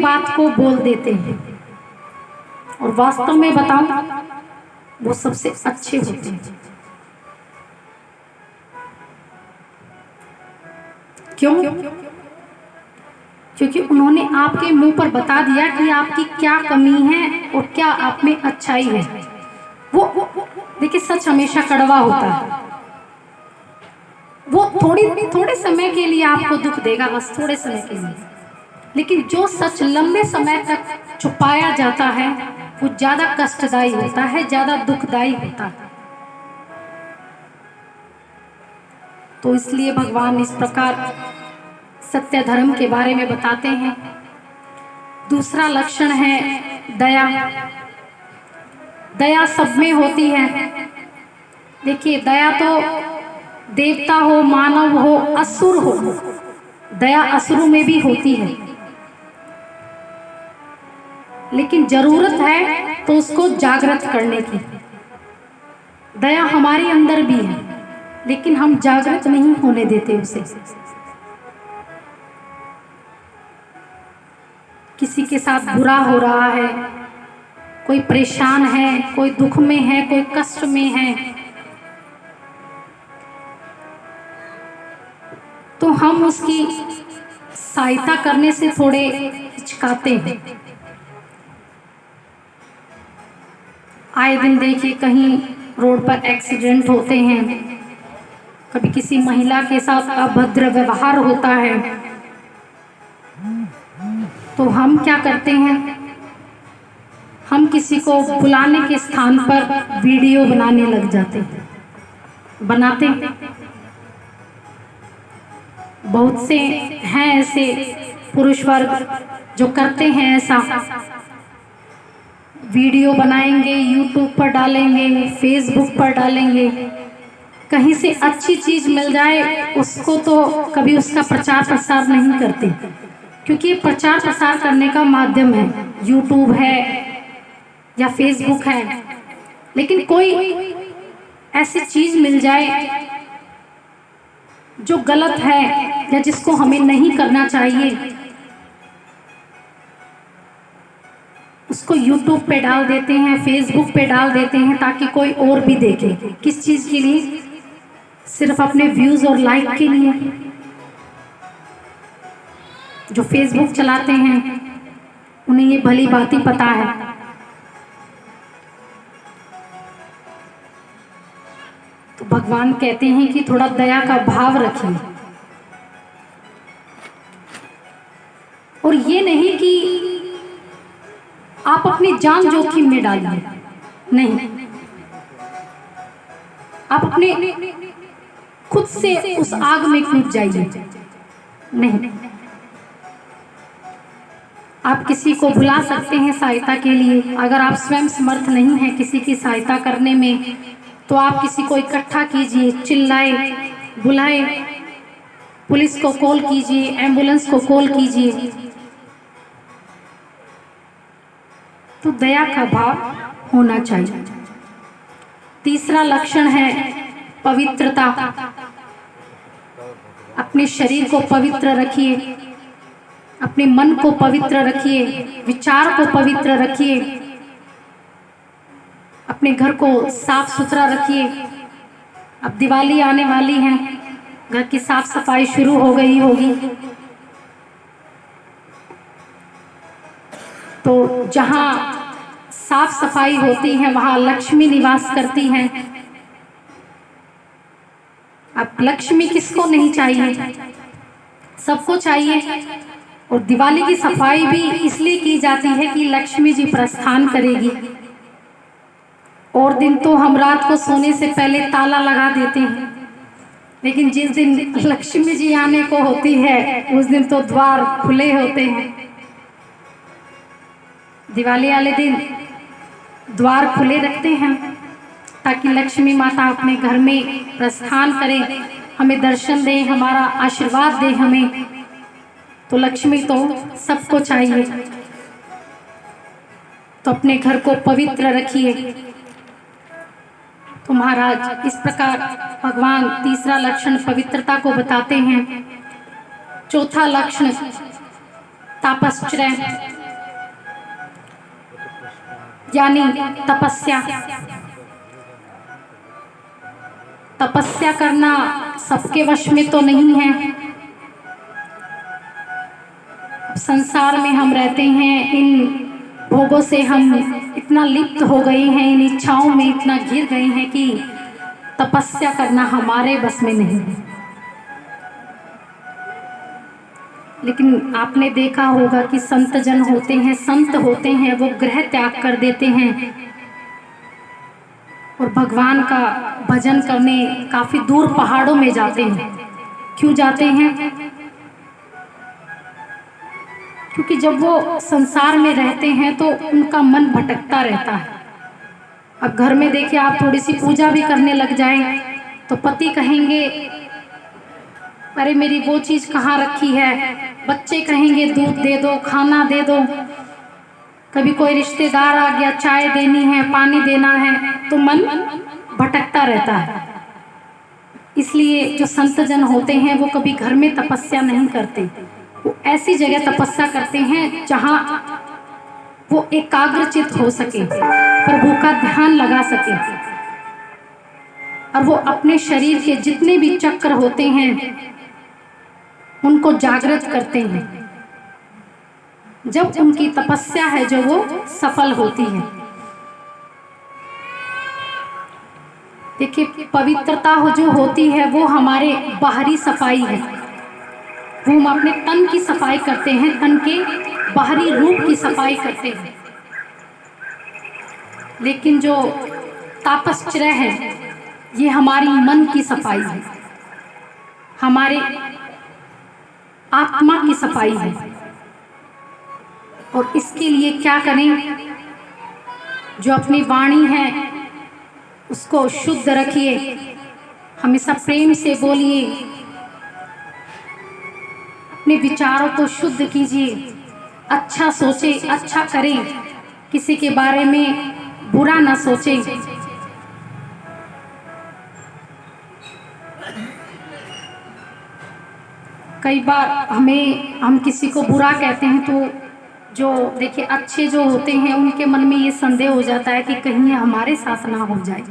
बात को बोल देते हैं, और वास्तव में बताऊं वो सबसे अच्छे होते हैं। क्यों? क्योंकि उन्होंने आपके मुंह पर बता दिया कि आपकी क्या कमी है और क्या आप में अच्छाई है। वो देखिए, सच हमेशा कड़वा होता है। वो थोड़े समय के लिए आपको दुख देगा, बस थोड़े समय के लिए, लेकिन जो सच लंबे समय तक छुपाया जाता है वो ज्यादा कष्टदायी होता है, ज्यादा दुखदायी होता है। तो इसलिए भगवान इस प्रकार सत्य धर्म के बारे में बताते हैं। दूसरा लक्षण है दया। दया सब में होती है। देखिए, दया तो देवता हो, मानव हो, असुर हो, दया असुरों में भी होती है, लेकिन जरूरत है तो उसको जागृत करने की। दया हमारे अंदर भी है, लेकिन हम जागृत नहीं होने देते उसे। किसी के साथ बुरा हो रहा है, कोई परेशान है, कोई दुख में है, कोई कष्ट में है, तो हम उसकी सहायता करने से थोड़े हिचकाते हैं। आए दिन देखिए, कहीं रोड पर एक्सीडेंट होते हैं, कभी किसी महिला के साथ अभद्र व्यवहार होता है, तो हम क्या करते हैं? हम किसी को बुलाने के स्थान पर वीडियो बनाने लग जाते हैं, बनाते हैं। बहुत से हैं ऐसे पुरुष वर्ग जो करते हैं ऐसा, वीडियो बनाएंगे, यूट्यूब पर डालेंगे, फेसबुक पर डालेंगे। कहीं से अच्छी चीज मिल जाए उसको तो कभी उसका प्रचार प्रसार नहीं करते, क्योंकि ये प्रचार प्रसार करने का माध्यम है, यूट्यूब है या फेसबुक है। लेकिन कोई ऐसी चीज मिल जाए जो गलत है या जिसको हमें नहीं करना चाहिए, उसको यूट्यूब पे डाल देते हैं, फेसबुक पे डाल देते हैं, ताकि कोई और भी देखे। किस चीज के लिए? सिर्फ अपने व्यूज और लाइक के लिए। जो फेसबुक चलाते हैं उन्हें ये भली बात ही पता है। तो भगवान कहते हैं कि थोड़ा दया का भाव रखिए, और ये नहीं कि आप अपनी जान जोखिम में डालिए, नहीं, आप अपने खुद से उस आग में कूद जाइए, नहीं। आप किसी को बुला सकते हैं सहायता के लिए। अगर आप स्वयं समर्थ नहीं हैं किसी की सहायता करने में, तो आप किसी को इकट्ठा कीजिए, चिल्लाए, बुलाए, पुलिस को कॉल कीजिए, एम्बुलेंस को कॉल कीजिए। तो दया का भाव होना चाहिए। तीसरा लक्षण है पवित्रता। अपने शरीर को पवित्र रखिए, अपने मन को पवित्र रखिए, विचार को पवित्र रखिए, अपने घर को साफ सुथरा रखिए। अब दिवाली आने वाली है, घर की साफ सफाई शुरू हो गई होगी, तो जहाँ साफ सफाई होती है वहाँ लक्ष्मी निवास करती हैं। अब लक्ष्मी किसको नहीं चाहिए? सबको चाहिए। और दिवाली की सफाई भी इसलिए की जाती है कि लक्ष्मी जी प्रस्थान करेगी। और दिन तो हम रात को सोने से पहले ताला लगा देते हैं, लेकिन जिस दिन लक्ष्मी जी आने को होती है उस दिन तो द्वार खुले होते हैं। दिवाली वाले दिन द्वार खुले रखते हैं ताकि लक्ष्मी माता अपने घर में प्रस्थान करें, हमें दर्शन दें, हमारा आशीर्वाद दें हमें। तो लक्ष्मी तो सबको चाहिए, तो अपने घर को पवित्र रखिए। तो महाराज इस प्रकार भगवान तीसरा लक्षण पवित्रता को बताते हैं। चौथा लक्षण तापश्चर्य यानी तपस्या। तपस्या करना सबके वश में तो नहीं है। संसार में हम रहते हैं, इन भोगों से हम इतना लिप्त हो गए हैं, इन इच्छाओं में इतना घिर गए हैं कि तपस्या करना हमारे बस में नहीं है। लेकिन आपने देखा होगा कि संत जन होते हैं, संत होते हैं, वो गृह त्याग कर देते हैं और भगवान का भजन करने काफी दूर पहाड़ों में जाते हैं। क्यों जाते हैं? क्योंकि जब वो संसार में रहते हैं तो उनका मन भटकता रहता है। अब घर में देखिए, आप थोड़ी सी पूजा भी करने लग जाएं तो पति कहेंगे अरे मेरी वो चीज कहाँ रखी है, बच्चे कहेंगे दूध दे दो, खाना दे दो, कभी कोई रिश्तेदार आ गया, चाय देनी है, पानी देना है, तो मन भटकता रहता है। इसलिए जो संत जन होते हैं वो कभी घर में तपस्या नहीं करते, वो ऐसी जगह तपस्या करते हैं जहाँ वो एकाग्रचित हो सके, प्रभु का ध्यान लगा सके, और वो अपने शरीर के जितने भी चक्र होते हैं उनको जागृत करते हैं। जब उनकी तपस्या है जो वो सफल होती है। देखिए, पवित्रता जो होती है वो हमारे बाहरी सफाई है, वो हम अपने तन की सफाई करते हैं, तन के बाहरी रूप की सफाई करते हैं। लेकिन जो तापश्चर्य है ये हमारी मन की सफाई है, हमारे आत्मा की सफाई है। और इसके लिए क्या करें? जो अपनी वाणी है उसको शुद्ध रखिए, हमेशा प्रेम से बोलिए, अपने विचारों को शुद्ध कीजिए, अच्छा सोचे, अच्छा करें, किसी के बारे में बुरा ना सोचे। कई बार हम किसी को बुरा कहते हैं तो जो देखिए अच्छे जो होते हैं उनके मन में ये संदेह हो जाता है कि कहीं ये हमारे साथ ना हो जाए,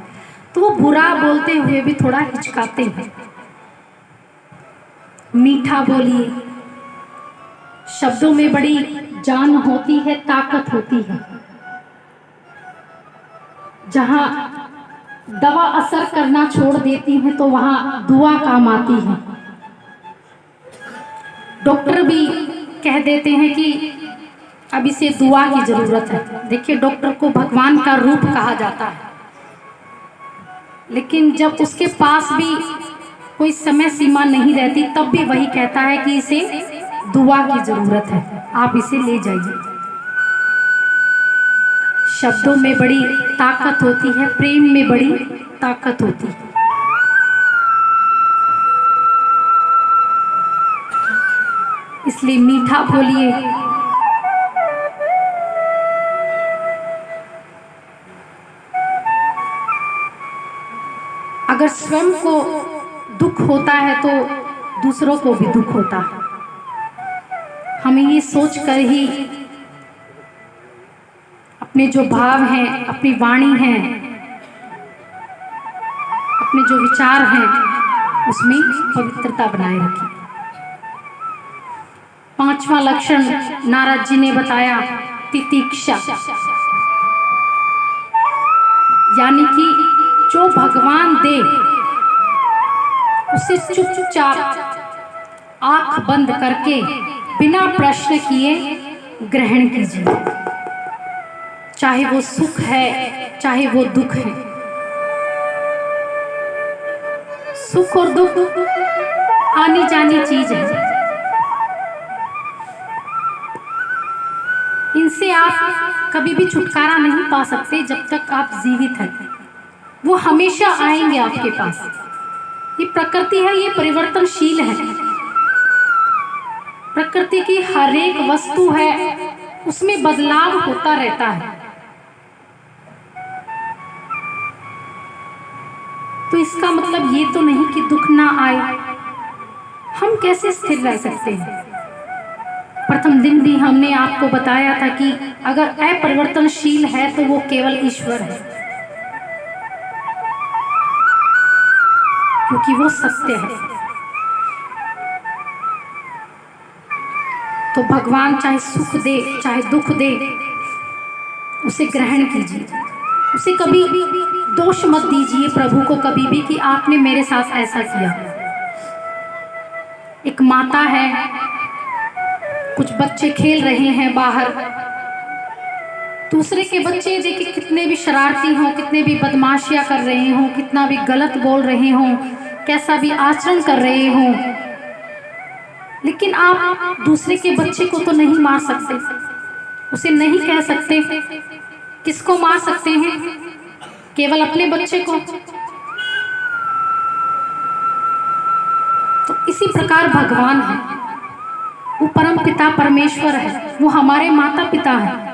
तो वो बुरा बोलते हुए भी थोड़ा हिचकाते हैं। मीठा बोलिए, शब्दों में बड़ी जान होती है, ताकत होती है। जहां दवा असर करना छोड़ देती है तो वहां दुआ काम आती है। डॉक्टर भी कह देते हैं कि अब इसे दुआ की जरूरत है। देखिए, डॉक्टर को भगवान का रूप कहा जाता है, लेकिन जब उसके पास भी कोई समय सीमा नहीं रहती तब भी वही कहता है कि इसे दुआ की जरूरत है, आप इसे ले जाइए। शब्दों में बड़ी ताकत होती है, प्रेम में बड़ी ताकत होती है। इसलिए मीठा बोलिए, अगर स्वयं को दुख होता है तो दूसरों को भी दुख होता है। हमें ये सोचकर ही अपने जो भाव हैं, अपनी वाणी है, अपने जो विचार हैं उसमें पवित्रता बनाए रखें। पांचवा लक्षण नारद जी ने बताया, तितिक्षा, यानी कि जो भगवान दे उसे चुपचाप आंख बंद करके बिना प्रश्न किए ग्रहण कीजिए। चाहे वो सुख है, चाहे वो दुख है। सुख और दुख आनी जानी चीज है, इनसे आप कभी भी छुटकारा नहीं पा सकते जब तक आप जीवित हैं। वो हमेशा आएंगे आपके पास। ये प्रकृति है, ये परिवर्तनशील है। प्रकृति की हर एक वस्तु है, उसमें बदलाव होता रहता है। तो इसका मतलब ये तो नहीं कि दुख ना आए। हम कैसे स्थिर रह सकते हैं? प्रथम दिन भी हमने आपको बताया था कि अगर अपरिवर्तनशील है तो वो केवल ईश्वर है, क्योंकि वो सत्य है। तो भगवान चाहे सुख दे चाहे दुख दे, उसे ग्रहण कीजिए, उसे कभी दोष मत दीजिए प्रभु को कभी भी कि आपने मेरे साथ ऐसा किया। एक माता है, कुछ बच्चे खेल रहे हैं बाहर, दूसरे के बच्चे देखिए कितने भी शरारती हों, कितने भी बदमाशियां कर रहे हों, कितना भी गलत बोल रहे हों, कैसा भी आचरण कर रहे हों, लेकिन आप दूसरे के बच्चे को तो नहीं मार सकते, उसे नहीं कह सकते। किसको मार सकते हैं? केवल अपने बच्चे को। तो इसी प्रकार भगवान है, वो परम पिता परमेश्वर है, वो हमारे माता पिता है।